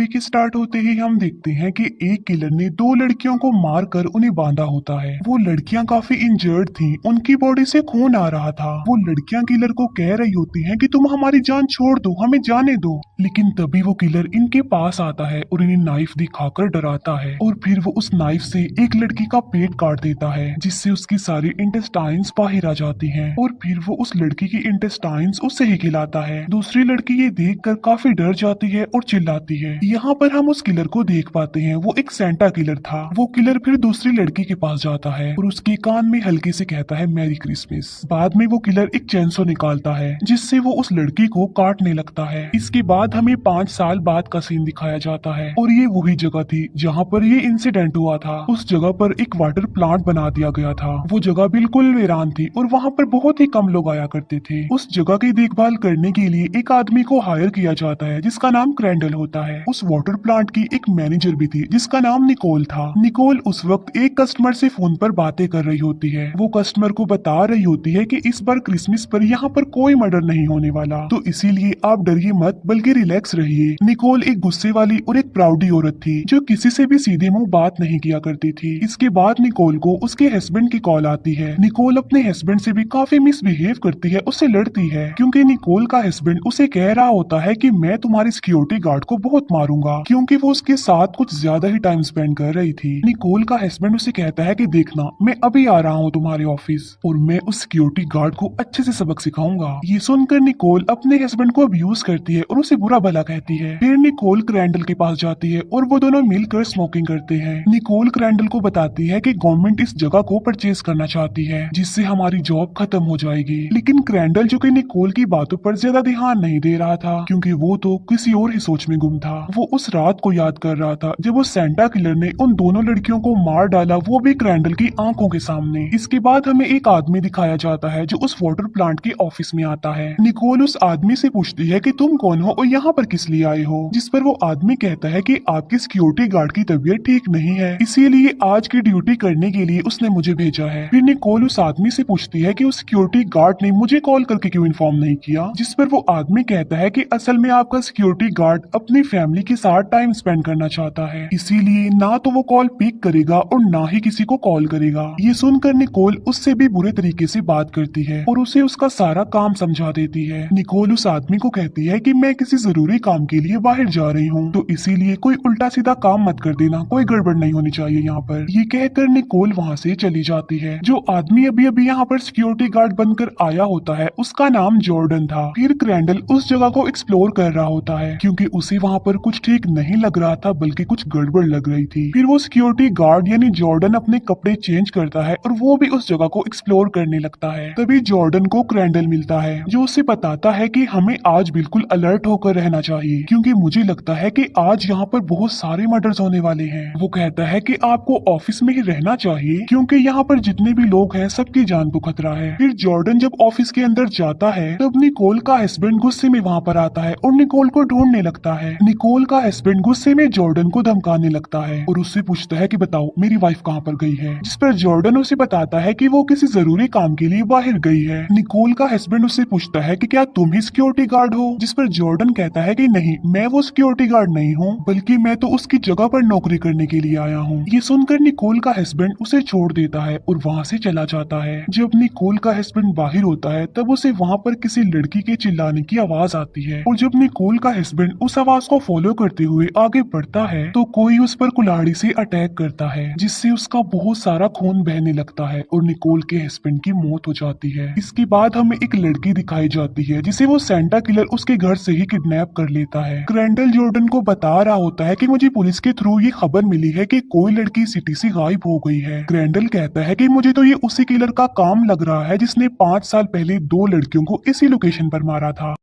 Movie के start होते ही हम देखते हैं कि एक किलर ने दो लड़कियों को मारकर उन्हें बांधा होता है। वो लड़कियां काफी इंजर्ड थीं, उनकी बॉडी से खून आ रहा था। वो लड़कियां किलर को कह रही होती हैं कि तुम हमारी जान छोड़ दो, हमें जाने दो। लेकिन तभी वो किलर इनके पास आता है और इन्हें नाइफ दिखाकर डराता है और फिर वो उस नाइफ से एक लड़की का पेट काट देता है, जिससे उसकी सारी इंटेस्टाइन्स बाहर आ जाती हैं और फिर वो उस लड़की की इंटेस्टाइन्स उससे ही खिलाता है। दूसरी लड़की ये देखकर काफी डर जाती है और चिल्लाती है। यहाँ पर हम उस किलर को देख पाते हैं, वो एक सेंटा किलर था। वो किलर फिर दूसरी लड़की के पास जाता है और उसके कान में हल्के से कहता है मैरी क्रिसमस। बाद में वो किलर एक चैनसो निकालता है जिससे वो उस लड़की को काटने लगता है। इसके बाद हमें 5 साल बाद का सीन दिखाया जाता है और ये वही जगह थी जहाँ पर ये इंसिडेंट हुआ था। उस जगह पर एक वाटर प्लांट बना दिया गया था। वो जगह बिल्कुल वीरान थी और वहाँ पर बहुत ही कम लोग आया करते थे। उस जगह की देखभाल करने के लिए एक आदमी को हायर किया जाता है जिसका नाम क्रैंडल होता है। उस वाटर प्लांट की एक मैनेजर भी थी जिसका नाम निकोल था। निकोल उस वक्त एक कस्टमर से फोन पर बातें कर रही होती है। वो कस्टमर को बता रही होती है कि इस बार क्रिसमस पर यहाँ पर कोई मर्डर नहीं होने वाला, तो इसीलिए आप डरिए मत बल्कि रिलैक्स रहिए। निकोल एक गुस्से वाली और एक प्राउडी औरत थी जो किसी से भी सीधे मुंह बात नहीं किया करती थी। इसके बाद निकोल को उसके हस्बैंड की कॉल आती है। निकोल अपने हस्बैंड से भी काफी मिसबिहेव करती है, उससे लड़ती है क्योंकि निकोल का हस्बैंड उसे कह रहा होता है कि मैं तुम्हारी सिक्योरिटी गार्ड को बहुत मारूंगा, क्योंकि वो उसके साथ कुछ ज्यादा ही टाइम स्पेंड कर रही थी। निकोल का हस्बैंड उसे कहता है कि देखना, मैं अभी आ रहा हूँ तुम्हारे ऑफिस और मैं उस सिक्योरिटी गार्ड को अच्छे से सबक सिखाऊंगा। ये सुनकर निकोल अपने हस्बैंड को अब्यूज करती है और उसे बुरा भला कहती है। फिर निकोल क्रैंडल के पास जाती है और वो दोनों मिलकर स्मोकिंग करते हैं। निकोल क्रैंडल को बताती है कि गवर्नमेंट इस जगह को परचेज करना चाहती है जिससे हमारी जॉब खत्म हो जाएगी। लेकिन क्रैंडल जो कि निकोल की बातों पर ज्यादा ध्यान नहीं दे रहा था क्योंकि वो तो किसी और ही सोच में गुम था। वो उस रात को याद कर रहा था जब वो सेंटा किलर ने उन दोनों लड़कियों को मार डाला, वो भी क्रैंडल की आंखों के सामने। इसके बाद हमें एक आदमी दिखाया जाता है जो उस वाटर प्लांट के ऑफिस में आता है। निकोल उस आदमी से पूछती है कि तुम कौन हो और यहाँ पर किस लिए आए हो, जिस पर वो आदमी कहता है कि आपकी सिक्योरिटी गार्ड की तबीयत ठीक नहीं है, इसीलिए आज की ड्यूटी करने के लिए उसने मुझे भेजा है। फिर निकोल उस आदमी से पूछती है कि उस सिक्योरिटी गार्ड ने मुझे कॉल करके क्यों इन्फॉर्म नहीं किया, जिस पर वो आदमी कहता है कि असल में आपका सिक्योरिटी गार्ड अपनी फैमिली के साथ टाइम स्पेंड करना चाहता है, इसीलिए ना तो वो कॉल पिक करेगा और ना ही किसी को कॉल करेगा। ये सुनकर निकोल उससे भी बुरे तरीके से बात करती है और उसे उसका सारा काम समझा देती है। निकोल उस आदमी को कहती है कि मैं किसी जरूरी काम के लिए बाहर जा रही हूँ, तो इसीलिए कोई उल्टा सीधा काम मत कर देना, कोई गड़बड़ नहीं होनी चाहिए यहाँ पर। ये कहकर निकोल वहाँ से चली जाती है। जो आदमी अभी अभी यहाँ पर सिक्योरिटी गार्ड बनकर आया होता है उसका नाम जॉर्डन था। फिर क्रैंडल उस जगह को एक्सप्लोर कर रहा होता है क्योंकि उसे वहाँ पर कुछ ठीक नहीं लग रहा था बल्कि कुछ गड़बड़ लग रही थी। फिर वो सिक्योरिटी गार्ड यानी जॉर्डन अपने कपड़े चेंज करता है और वो भी उस जगह को एक्सप्लोर करने लगता है। तभी जॉर्डन को क्रैंडल मिलता है जो उसे बताता है कि हमें आज बिल्कुल अलर्ट होकर रहना चाहिए क्योंकि मुझे लगता है कि आज यहाँ पर बहुत सारे मर्डर्स होने वाले हैं। वो कहता है कि आपको ऑफिस में ही रहना चाहिए क्योंकि यहाँ पर जितने भी लोग हैं सबकी जान को खतरा है। फिर जॉर्डन जब ऑफिस के अंदर जाता है तब निकोल का हस्बैंड गुस्से में वहाँ पर आता है और निकोल को ढूंढने लगता है। निकोल का हस्बैंड गुस्से में जॉर्डन को धमकाने लगता है और उससे पूछता है कि बताओ मेरी वाइफ कहाँ पर गई है, जिस पर जॉर्डन उसे बताता है कि वो किसी जरूरी काम के लिए बाहर गई है। निकोल का हस्बैंड उससे पूछता है कि क्या तुम ही सिक्योरिटी गार्ड हो, जिस पर जॉर्डन कहता है कि नहीं, मैं वो सिक्योरिटी गार्ड नहीं हूँ बल्कि मैं तो उसकी जगह पर नौकरी करने के लिए आया हूँ। ये सुनकर निकोल का हस्बैंड उसे छोड़ देता है और वहाँ से चला जाता है। जब निकोल का हस्बैंड बाहर होता है तब उसे वहाँ पर किसी लड़की के चिल्लाने की आवाज आती है और जब निकोल का हस्बैंड उस आवाज को फॉलो करते हुए आगे बढ़ता है तो कोई उस पर कुल्हाड़ी से अटैक करता है जिससे उसका बहुत सारा खून बहने लगता है और निकोल के हस्बैंड की मौत हो जाती है। इसके बाद हमें एक लड़की दिखाई जाती है जिसे वो सेंटा किलर उसके घर से ही किडनैप कर लेता है। क्रैंडल जॉर्डन को बता रहा होता है कि मुझे पुलिस के थ्रू ये खबर मिली है कि कोई लड़की सिटी से गायब हो गई है। क्रैंडल कहता है कि मुझे तो ये उसी किलर का काम लग रहा है जिसने 5 साल पहले 2 लड़कियों को इसी लोकेशन पर मारा था।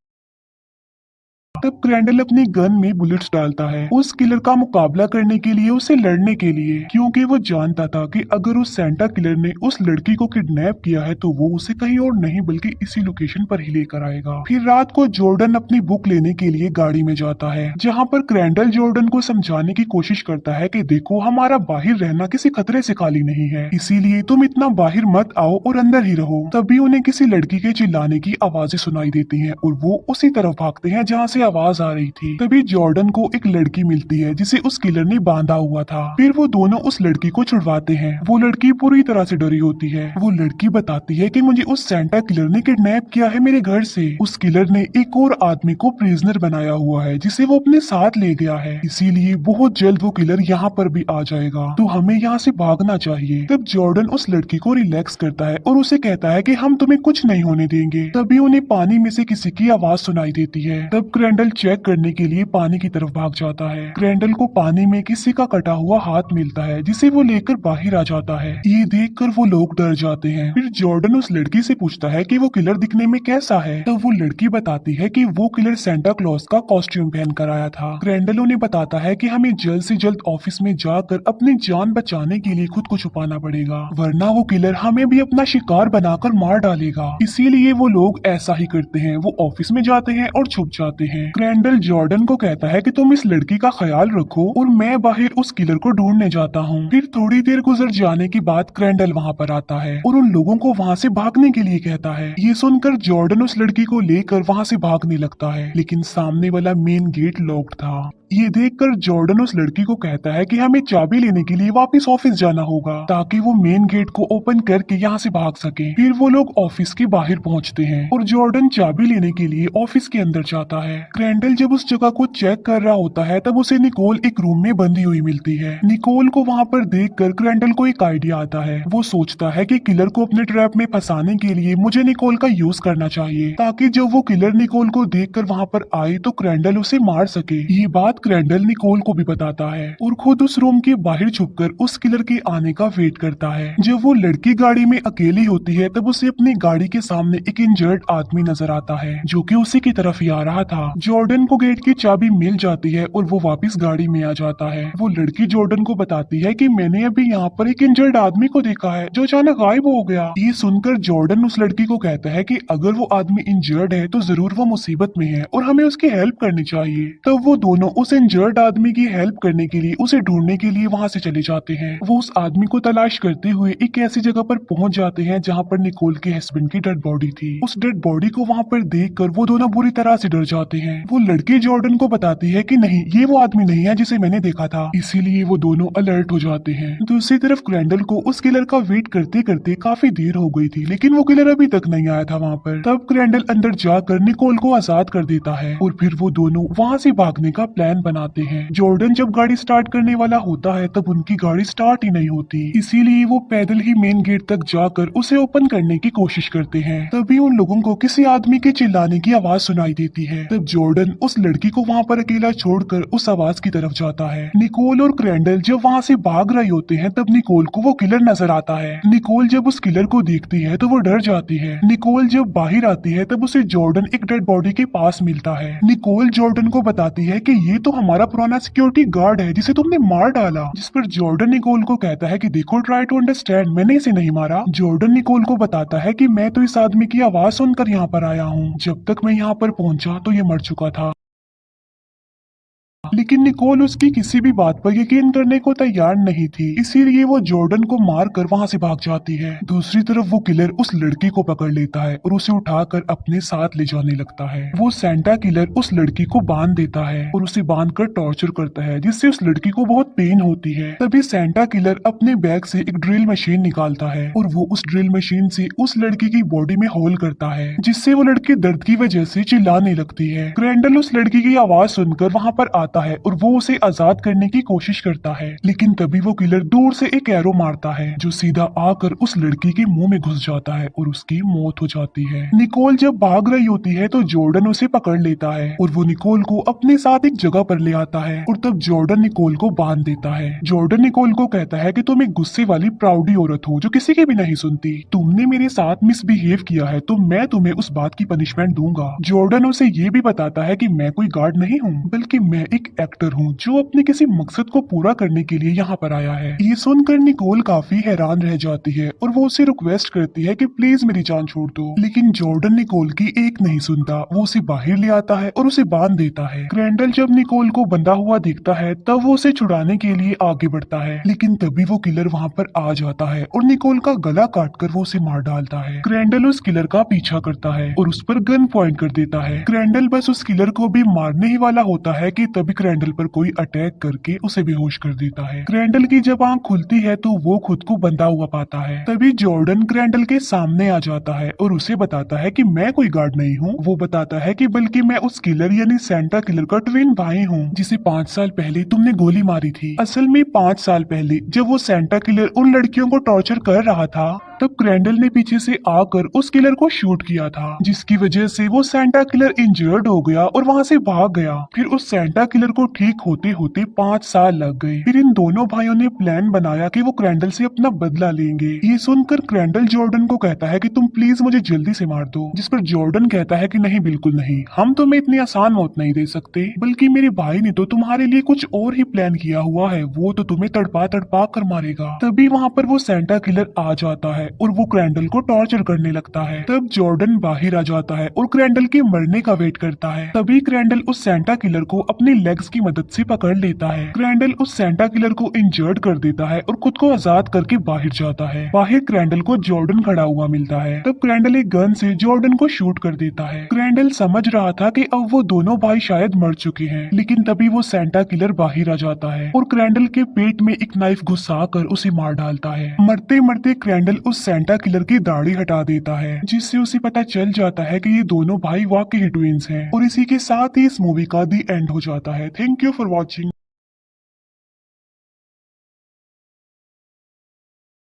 तब क्रैंडल अपनी गन में बुलेट्स डालता है उस किलर का मुकाबला करने के लिए, उसे लड़ने के लिए, क्योंकि वो जानता था कि अगर उस सेंटा किलर ने उस लड़की को किडनैप किया है तो वो उसे कहीं और नहीं बल्कि इसी लोकेशन पर ही लेकर आएगा। फिर रात को जॉर्डन अपनी बुक लेने के लिए गाड़ी में जाता है जहाँ पर क्रैंडल जॉर्डन को समझाने की कोशिश करता है कि देखो हमारा बाहर रहना किसी खतरे से खाली नहीं है, इसीलिए तुम इतना बाहर मत आओ और अंदर ही रहो। तभी उन्हें किसी लड़की के चिल्लाने की आवाजें सुनाई देती हैं और वो उसी तरफ भागते हैं जहाँ से आवाज आ रही थी। तभी जॉर्डन को एक लड़की मिलती है जिसे उस किलर ने बांधा हुआ था। फिर वो दोनों उस लड़की को छुड़वाते हैं। वो लड़की पूरी तरह से डरी होती है। वो लड़की बताती है कि मुझे उस सेंटा किलर ने किडनैप किया है मेरे घर से। उस किलर ने एक और आदमी को प्रिजनर बनाया हुआ है जिसे वो अपने साथ ले गया है, इसीलिए बहुत जल्द वो किलर यहाँ पर भी आ जाएगा, तो हमें यहाँ से भागना चाहिए। तब जॉर्डन उस लड़की को रिलैक्स करता है और उसे कहता है कि हम तुम्हें कुछ नहीं होने देंगे। तभी उन्हें पानी में से किसी की आवाज सुनाई देती है। तब क्रेंडल चेक करने के लिए पानी की तरफ भाग जाता है। क्रेंडल को पानी में किसी का कटा हुआ हाथ मिलता है जिसे वो लेकर बाहर आ जाता है। ये देखकर वो लोग डर जाते हैं। फिर जॉर्डन उस लड़की से पूछता है कि वो किलर दिखने में कैसा है। तब वो लड़की बताती है कि वो किलर सेंटा क्लॉज का कॉस्ट्यूम पहन कर आया था। क्रेंडल उन्हें बताता है कि हमें जल्द से जल्द ऑफिस में जाकर अपनी जान बचाने के लिए खुद को छुपाना पड़ेगा, वरना वो किलर हमें भी अपना शिकार बनाकर मार डालेगा। इसीलिए वो लोग ऐसा ही करते हैं, वो ऑफिस में जाते हैं और छुप जाते हैं। क्रेंडल जॉर्डन को कहता है कि तुम इस लड़की का ख्याल रखो और मैं बाहर उस किलर को ढूंढने जाता हूँ। फिर थोड़ी देर गुजर जाने के बाद क्रेंडल वहाँ पर आता है और उन लोगों को वहाँ से भागने के लिए कहता है। ये सुनकर जॉर्डन उस लड़की को लेकर वहाँ से भागने लगता है, लेकिन सामने वाला मेन गेट लॉक्ड था। ये देखकर जॉर्डन उस लड़की को कहता है कि हमें चाबी लेने के लिए वापस ऑफिस जाना होगा ताकि वो मेन गेट को ओपन करके यहाँ से भाग सके। फिर वो लोग ऑफिस के बाहर पहुँचते हैं और जॉर्डन चाबी लेने के लिए ऑफिस के अंदर जाता है। क्रेंडल जब उस जगह को चेक कर रहा होता है तब उसे निकोल एक रूम में बंधी हुई मिलती है। निकोल को वहाँ पर देखकर क्रेंडल को एक आइडिया आता है। वो सोचता है कि किलर को अपने ट्रैप में फंसाने के लिए मुझे निकोल का यूज करना चाहिए ताकि जब वो किलर निकोल को देखकर वहाँ पर आए तो क्रेंडल उसे मार सके। ये बात क्रेंडल निकोल को भी बताता है और खुद उस रूम के बाहर छुपकर उस किलर के आने का वेट करता है। जब वो लड़की गाड़ी में अकेली होती है तब उसे अपनी गाड़ी के सामने एक इंजर्ड आदमी नजर आता है जो कि उसी की तरफ ही आ रहा था। जॉर्डन को गेट की चाबी मिल जाती है और वो वापस गाड़ी में आ जाता है। वो लड़की जॉर्डन को बताती है कि मैंने अभी यहाँ पर एक इंजर्ड आदमी को देखा है जो अचानक गायब हो गया। ये सुनकर जॉर्डन उस लड़की को कहता है कि अगर वो आदमी इंजर्ड है तो जरूर वो मुसीबत में है और हमें उसकी हेल्प करनी चाहिए। तब वो दोनों उस इंजर्ड आदमी की हेल्प करने के लिए उसे ढूंढने के लिए वहाँ से चले जाते हैं। वो उस आदमी को तलाश करते हुए एक ऐसी जगह पर पहुंच जाते हैं जहाँ पर निकोल के हस्बैंड की डेड बॉडी थी। उस डेड बॉडी को वहाँ पर देखकर वो दोनों बुरी तरह से डर जाते हैं। वो लड़की जॉर्डन को बताती है कि नहीं, ये वो आदमी नहीं है जिसे मैंने देखा था, इसीलिए वो दोनों अलर्ट हो जाते हैं। दूसरी तरफ क्रेंडल को उस किलर का वेट करते करते काफी देर हो गई थी, लेकिन वो किलर अभी तक नहीं आया था वहाँ पर। तब क्रेंडल अंदर जाकर निकोल को आजाद कर देता है और फिर वो दोनों वहाँ से भागने का प्लान बनाते हैं। जॉर्डन जब गाड़ी स्टार्ट करने वाला होता है तब उनकी गाड़ी स्टार्ट ही नहीं होती, इसीलिए वो पैदल ही मेन गेट तक जाकर उसे ओपन करने की कोशिश करते हैं। तभी उन लोगों को किसी आदमी के चिल्लाने की आवाज सुनाई देती है। तब जॉर्डन उस लड़की को वहाँ पर अकेला छोड़कर उस आवाज की तरफ जाता है। निकोल और क्रेंडल जब वहाँ से भाग रहे होते हैं तब निकोल को वो किलर नजर आता है। निकोल जब उस किलर को देखती है तो वो डर जाती है। निकोल जब बाहर आती है तब उसे जॉर्डन एक डेड बॉडी के पास मिलता है। निकोल जॉर्डन को बताती है कि ये तो हमारा पुराना सिक्योरिटी गार्ड है जिसे तुमने मार डाला, जिस पर जॉर्डन निकोल को कहता है कि देखो, ट्राई टू अंडरस्टैंड, मैंने इसे नहीं मारा। जॉर्डन निकोल को बताता है कि मैं तो इस आदमी की आवाज सुनकर यहाँ पर आया हूँ, जब तक मैं यहाँ पर पहुंचा तो ये मर चुका था। लेकिन निकोल उसकी किसी भी बात पर यकीन करने को तैयार नहीं थी, इसीलिए वो जॉर्डन को मारकर वहाँ से भाग जाती है। दूसरी तरफ वो किलर उस लड़की को पकड़ लेता है और उसे उठाकर अपने साथ ले जाने लगता है। वो सेंटा किलर उस लड़की को बांध देता है और उसे बांधकर टॉर्चर करता है, जिससे उस लड़की को बहुत पेन होती है। तभी सेंटा किलर अपने बैग से एक ड्रिल मशीन निकालता है और वो उस ड्रिल मशीन से उस लड़की की बॉडी में होल करता है, जिससे वो लड़की दर्द की वजह से चिल्लाने लगती है। क्रेंडल उस लड़की की आवाज सुनकर वहाँ पर आता है और वो उसे आजाद करने की कोशिश करता है, लेकिन तभी वो किलर दूर से एक एरो मारता है जो सीधा आकर उस लड़की के मुंह में घुस जाता है और उसकी मौत हो जाती है। निकोल जब भाग रही होती है तो जॉर्डन उसे पकड़ लेता है और वो निकोल को अपने साथ एक जगह पर ले आता है और तब जॉर्डन निकोल को बांध देता है। जॉर्डन निकोल को कहता है कि तुम एक गुस्से वाली प्राउडी औरत हो जो किसी की भी नहीं सुनती, तुमने मेरे साथ मिसबिहेव किया है तो मैं तुम्हें उस बात की पनिशमेंट दूंगा। जॉर्डन उसे ये भी बताता है कि मैं कोई गार्ड नहीं हूँ, बल्कि मैं एक एक्टर हूँ जो अपने किसी मकसद को पूरा करने के लिए यहाँ पर आया है। ये सुनकर निकोल काफी हैरान रह जाती है और वो उसे रिक्वेस्ट करती है कि प्लीज मेरी जान छोड़ दो, लेकिन जॉर्डन निकोल की एक नहीं सुनता। वो उसे बाहर ले आता है और उसे बांध देता है। ग्रैंडल जब निकोल को बंधा हुआ देखता है तब वो उसे छुड़ाने के लिए आगे बढ़ता है, लेकिन तभी वो किलर वहाँ पर आ जाता है और निकोल का गला काटकर वो उसे मार डालता है। ग्रैंडल उस किलर का पीछा करता है और उस पर गन पॉइंट कर देता है। ग्रैंडल बस उस किलर को भी मारने ही वाला होता है कि तभी ग्रैंडल पर कोई अटैक करके उसे बेहोश कर देता है। ग्रैंडल की जब आंख खुलती है तो वो खुद को बंधा हुआ पाता है। तभी जॉर्डन ग्रैंडल के सामने आ जाता है और उसे बताता है कि मैं कोई गार्ड नहीं हूँ। वो बताता है कि बल्कि मैं उस किलर यानी सेंटा किलर का ट्विन भाई हूँ जिसे 5 साल पहले तुमने गोली मारी थी। असल में 5 साल पहले जब वो सेंटा किलर उन लड़कियों को टॉर्चर कर रहा था तब ग्रैंडल ने पीछे से आकर उस किलर को शूट किया था, जिसकी वजह से वो सेंटा किलर इंजर्ड हो गया और वहाँ से भाग गया। फिर उस सेंटा किलर को ठीक होते होते 5 साल लग गए। फिर इन दोनों भाइयों ने प्लान बनाया कि वो ग्रैंडल से अपना बदला लेंगे। ये सुनकर ग्रैंडल जॉर्डन को कहता है कि तुम प्लीज मुझे जल्दी से मार दो, जिस पर जॉर्डन कहता है कि नहीं, बिल्कुल नहीं, हम तुम्हें इतनी आसान मौत नहीं दे सकते, बल्कि मेरे भाई ने तो तुम्हारे लिए कुछ और ही प्लान किया हुआ है, वो तो तुम्हें तड़पा तड़पा कर मारेगा। तभी वहाँ पर वो सेंटा किलर आ जाता है और वो ग्रैंडल को टॉर्चर करने लगता है। तब जॉर्डन बाहर आ जाता है और ग्रैंडल के मरने का वेट करता है। तभी ग्रैंडल उस सेंटा किलर को अपनी लेग्स की मदद से पकड़ लेता है। ग्रैंडल उस सेंटा किलर को इंजर्ड कर देता है और खुद को आजाद करके बाहर जाता है। बाहर ग्रैंडल को जॉर्डन खड़ा हुआ मिलता है। तब ग्रैंडल एक गन से जॉर्डन को शूट कर देता है। ग्रैंडल समझ रहा था कि अब वो दोनों भाई शायद मर चुके हैं, लेकिन तभी वो सेंटा किलर बाहर आ जाता है और ग्रैंडल के पेट में एक नाइफ घुसा कर उसे मार डालता है। मरते मरते ग्रैंडल उस सेंटा किलर की दाढ़ी हटा देता है, जिससे उसे पता चल जाता है कि ये दोनों भाई वाकई ट्विंस हैं। और इसी के साथ ही इस मूवी का दी एंड हो जाता है। Thank you for watching.